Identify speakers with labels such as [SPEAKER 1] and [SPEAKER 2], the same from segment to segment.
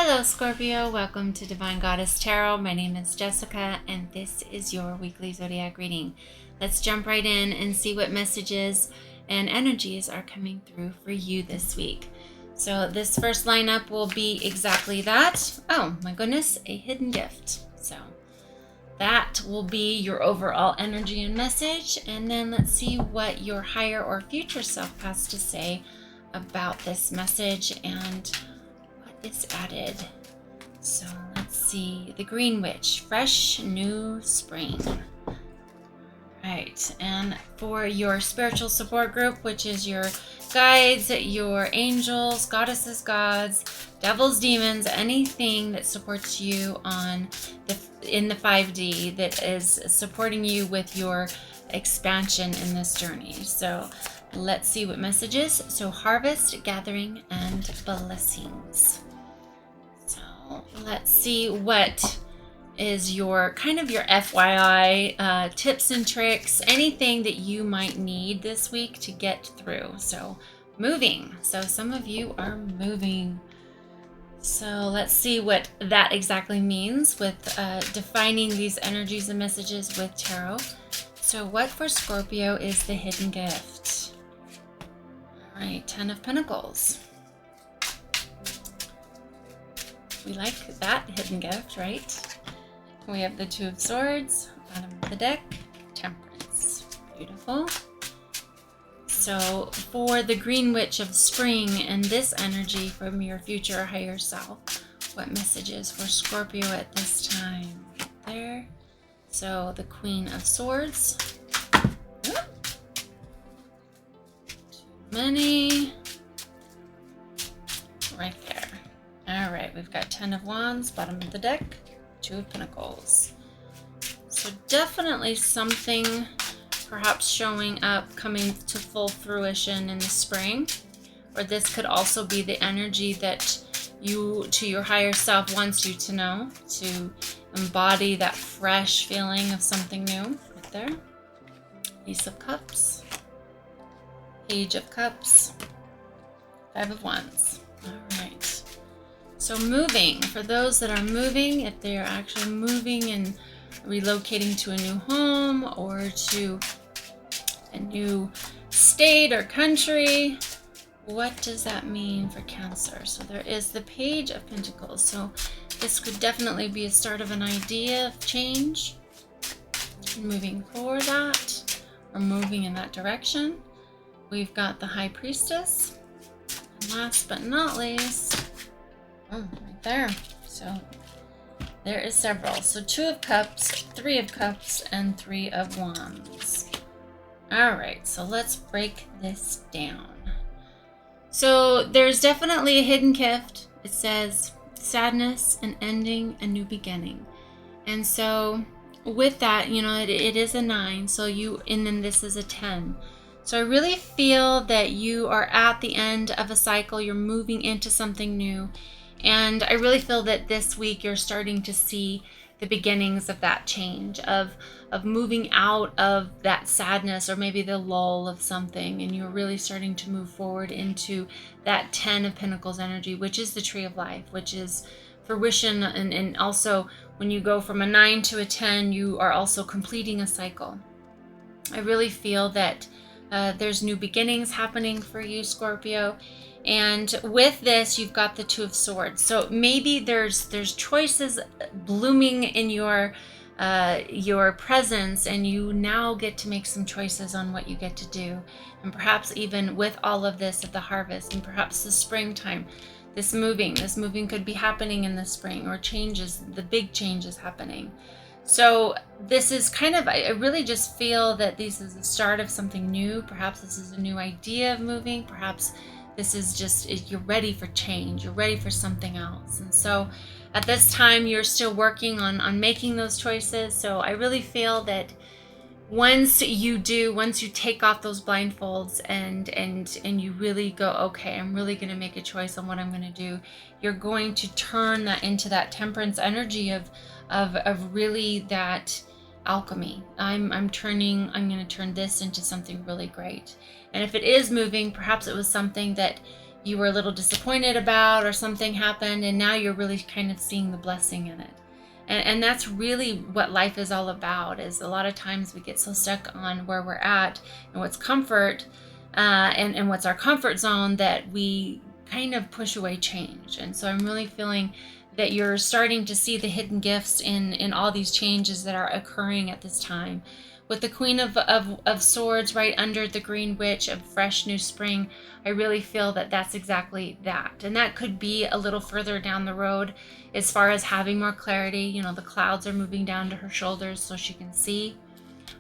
[SPEAKER 1] Hello Scorpio, welcome to Divine Goddess Tarot. My name is Jessica and this is your weekly Zodiac reading. Let's jump right in and see what messages and energies are coming through for you this week. So this first lineup will be exactly that. Oh my goodness, a hidden gift. So that will be your overall energy and message. And then let's see what your higher or future self has to say about this message and is added. So let's see. The Green Witch, fresh new spring. Right, and for your spiritual support group, which is your guides, your angels, goddesses, gods, devils, demons, anything that supports you in the 5D that is supporting you with your expansion in this journey. So let's see what messages. So harvest, gathering, and blessings. So let's see what is your kind of your FYI tips and tricks, anything that you might need this week to get through. So moving. So some of you are moving. So let's see what that exactly means with defining these energies and messages with tarot. So what for Scorpio is the hidden gift? All right, 10 of Pentacles. We like that hidden gift, right? We have the 2 of Swords, bottom of the deck, Temperance. Beautiful. So for the Green Witch of Spring and this energy from your future higher self, what messages for Scorpio at this time? There. So the Queen of Swords. Too many. Right there. All right, we've got 10 of Wands, bottom of the deck, 2 of Pentacles. So definitely something perhaps showing up, coming to full fruition in the spring. Or this could also be the energy that you, to your higher self, wants you to know, to embody that fresh feeling of something new. Right there. Ace of Cups, Page of Cups, 5 of Wands. All right. So moving, for those that are moving, if they are actually moving and relocating to a new home or to a new state or country, what does that mean for Cancer? So there is the Page of Pentacles. So this could definitely be a start of an idea of change, moving for that, or moving in that direction. We've got the High Priestess. And last but not least, right there. So there is several. So 2 of Cups, 3 of Cups, and 3 of Wands. All right, so let's break this down. So there's definitely a hidden gift. It says sadness, an ending, a new beginning. And so with that, you know, it is a 9. So and then this is a 10. So I really feel that you are at the end of a cycle. You're moving into something new. And I really feel that this week you're starting to see the beginnings of that change, of moving out of that sadness or maybe the lull of something. And you're really starting to move forward into that 10 of Pentacles energy, which is the Tree of Life, which is fruition. And also when you go from a 9 to a 10, you are also completing a cycle. I really feel that there's new beginnings happening for you, Scorpio. And with this, you've got the 2 of Swords. So maybe there's choices blooming in your presence, and you now get to make some choices on what you get to do. And perhaps even with all of this at the harvest, and perhaps the springtime, this moving could be happening in the spring, or changes, the big changes happening. So this is kind of, I really just feel that this is the start of something new. Perhaps this is a new idea of moving. Perhaps this is just, you're ready for change. You're ready for something else. And so at this time, you're still working on making those choices. So I really feel that once you take off those blindfolds and you really go, okay, I'm really going to make a choice on what I'm going to do, you're going to turn that into that Temperance energy of really that alchemy. I'm going to turn this into something really great. And if it is moving, perhaps it was something that you were a little disappointed about, or something happened, and now you're really kind of seeing the blessing in it. And that's really what life is all about. Is a lot of times we get so stuck on where we're at and what's comfort, and what's our comfort zone, that we kind of push away change. And so I'm really feeling that you're starting to see the hidden gifts in all these changes that are occurring at this time. With the Queen of Swords right under the Green Witch of fresh new spring, I really feel that that's exactly that. And that could be a little further down the road as far as having more clarity. You know, the clouds are moving down to her shoulders so she can see.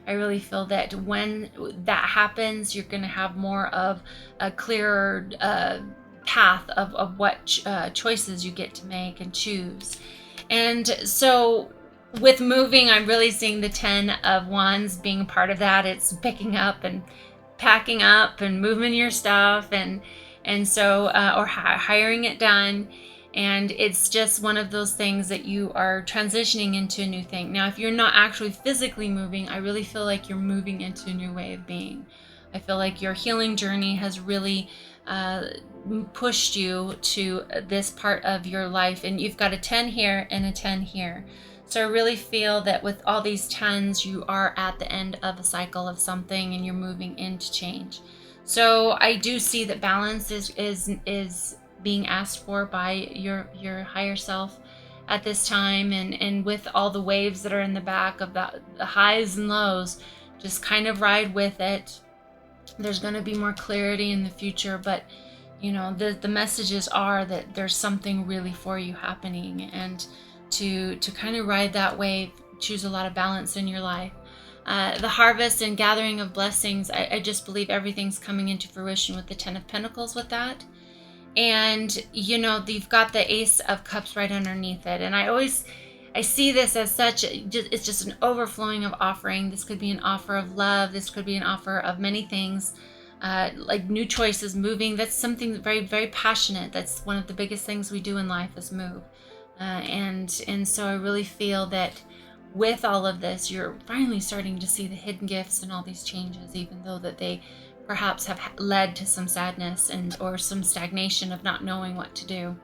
[SPEAKER 1] I really feel that when that happens, you're going to have more of a clearer path of what choices you get to make and choose. And so with moving, I'm really seeing the 10 of Wands being a part of that. It's picking up and packing up and moving your stuff, and so or hiring it done. And it's just one of those things that you are transitioning into a new thing. Now, if you're not actually physically moving, I really feel like you're moving into a new way of being. I feel like your healing journey has really pushed you to this part of your life. And you've got a 10 here and a 10 here. So I really feel that with all these 10s, you are at the end of a cycle of something and you're moving into change. So I do see that balance is being asked for by your higher self at this time. And with all the waves that are in the back of the highs and lows, just kind of ride with it. There's going to be more clarity in the future, but you know, the messages are that there's something really for you happening, and to kind of ride that wave, choose a lot of balance in your life. The harvest and gathering of blessings, I just believe everything's coming into fruition with the 10 of Pentacles with that. And you know, you've got the Ace of Cups right underneath it, and I see this as such, it's just an overflowing of offering. This could be an offer of love. This could be an offer of many things, like new choices, moving. That's something very, very passionate. That's one of the biggest things we do in life is move. And so I really feel that with all of this, you're finally starting to see the hidden gifts and all these changes, even though that they perhaps have led to some sadness or some stagnation of not knowing what to do.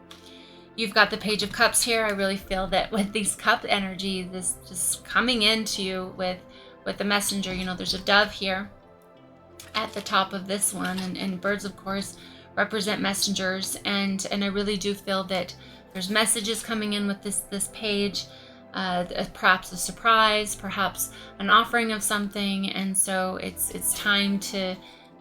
[SPEAKER 1] You've got the Page of Cups here. I really feel that with these cup energy, this just coming into you with the messenger, you know, there's a dove here at the top of this one, and birds, of course, represent messengers, and I really do feel that there's messages coming in with this page, perhaps a surprise, perhaps an offering of something. And so it's time to,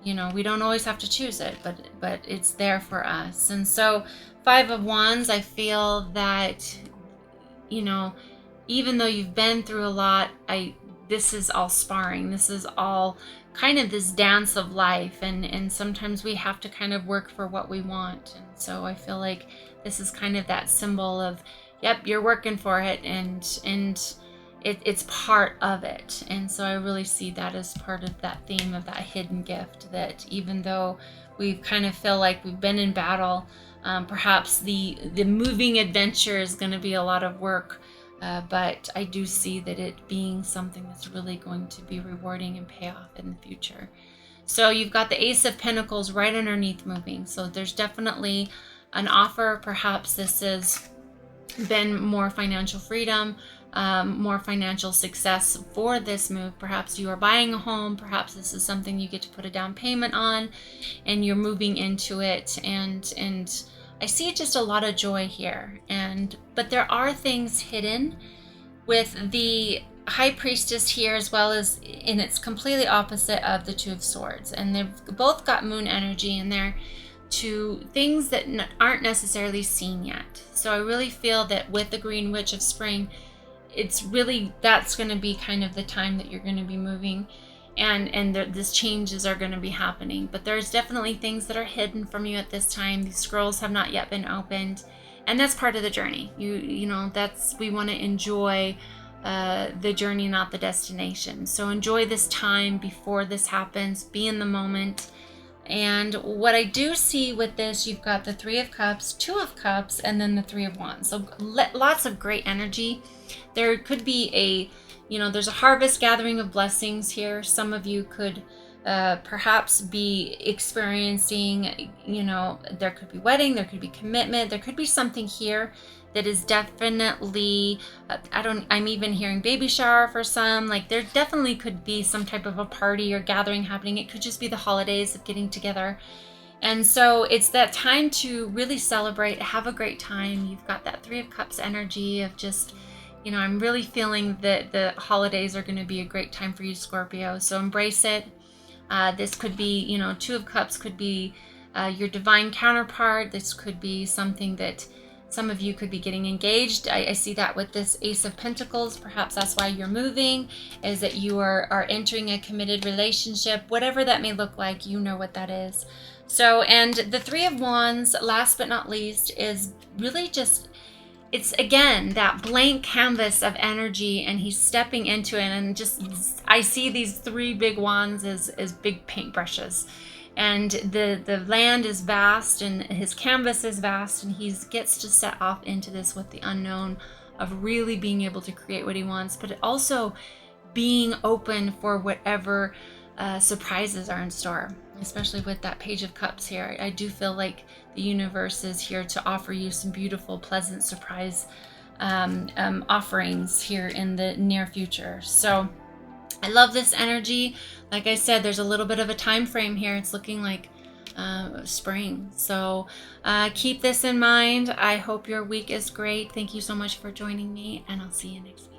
[SPEAKER 1] you know, we don't always have to choose it, but it's there for us. And so 5 of Wands, I feel that, you know, even though you've been through a lot, this is all sparring. This is all kind of this dance of life, and sometimes we have to kind of work for what we want. And so I feel like this is kind of that symbol of, yep, you're working for it, and it's part of it. And so I really see that as part of that theme of that hidden gift, that even though we kind of feel like we've been in battle, perhaps the moving adventure is going to be a lot of work, but I do see that it being something that's really going to be rewarding and pay off in the future. So you've got the Ace of Pentacles right underneath moving. So there's definitely an offer. Perhaps this has been more financial freedom, more financial success for this move. Perhaps you are buying a home. Perhaps this is something you get to put a down payment on, and you're moving into it. And I see just a lot of joy here. But there are things hidden with the High Priestess here, as well as, and it's completely opposite of the Two of Swords. And they've both got moon energy in there, to things that aren't necessarily seen yet. So I really feel that with the Green Witch of Spring, it's really, that's going to be kind of the time that you're going to be moving, and these changes are going to be happening. But there's definitely things that are hidden from you at this time. These scrolls have not yet been opened, and that's part of the journey. You know, that's, we want to enjoy the journey, not the destination. So enjoy this time before this happens. Be in the moment. And what I do see with this, you've got the 3 of Cups, 2 of Cups, and then the 3 of Wands. So lots of great energy. There could be you know, there's a harvest, gathering of blessings here. Some of you could perhaps be experiencing, you know, there could be wedding, there could be commitment, there could be something here that is definitely, I'm even hearing baby shower for some. Like there definitely could be some type of a party or gathering happening. It could just be the holidays of getting together. And so it's that time to really celebrate, have a great time. You've got that Three of Cups energy of just, you know, I'm really feeling that the holidays are going to be a great time for you, Scorpio. So embrace it. This could be, you know, Two of Cups could be your divine counterpart. This could be something that some of you could be getting engaged. I see that with this Ace of Pentacles. Perhaps that's why you're moving, is that you are entering a committed relationship. Whatever that may look like, you know what that is. So, and the Three of Wands, last but not least, is really just, it's again that blank canvas of energy, and he's stepping into it, and just I see these three big wands as big paintbrushes, and the land is vast and his canvas is vast, and he gets to set off into this with the unknown of really being able to create what he wants, but also being open for whatever surprises are in store, especially with that Page of Cups here. I do feel like the universe is here to offer you some beautiful, pleasant surprise offerings here in the near future. So I love this energy. Like I said, there's a little bit of a time frame here. It's looking like spring. So keep this in mind. I hope your week is great. Thank you so much for joining me, and I'll see you next week.